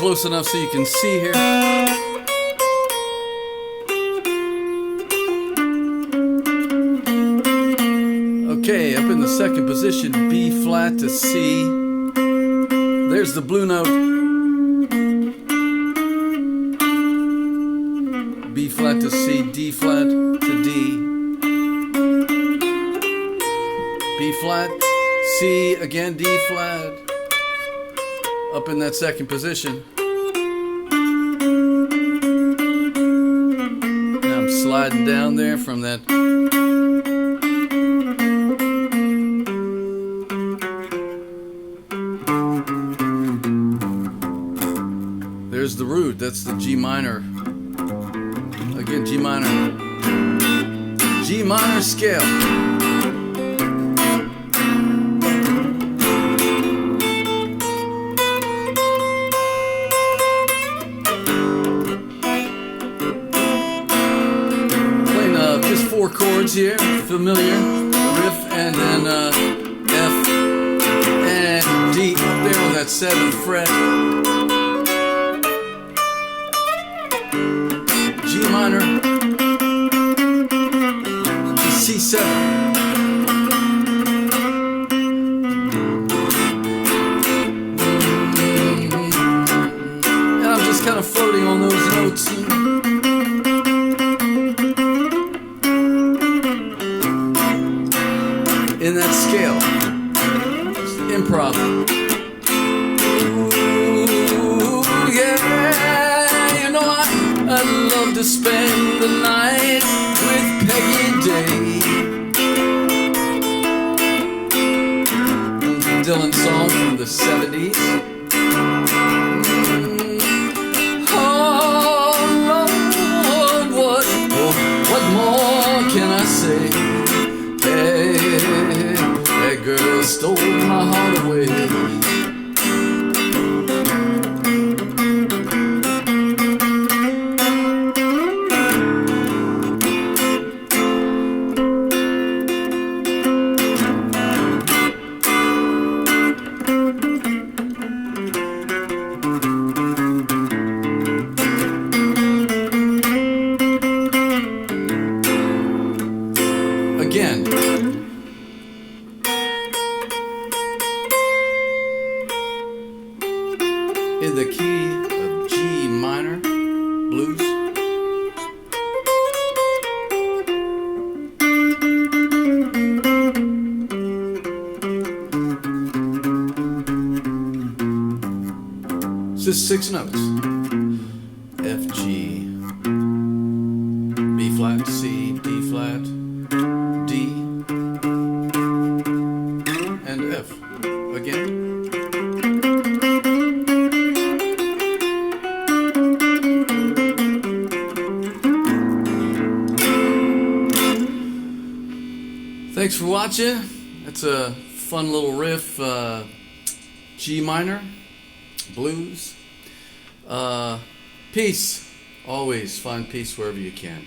close enough so you can see here. Okay, up in the second position, B flat to C. There's the blue note. B flat to C, D flat to D. B flat, C, again D flat. Up in that second position. Now I'm sliding down there from that. There's the root, that's the G minor. Again, G minor. G minor scale. Playing just 4 chords here, familiar riff, and then F and D up there on that 7th fret. G minor to C7. And I'm just kind of floating on those notes. In that scale. Improv. Ooh, yeah, you know I'd love to spend the night with Peggy Day. Dylan song from the 70s. Oh Lord, what more can I say? Hey, that girl stole my heart away. Again, in the key of G minor, blues. It's just 6 notes. F, G, B flat, C, D flat, D, and F. Again. Thanks for watching. That's a fun little riff. G minor, blues. Peace. Always find peace wherever you can.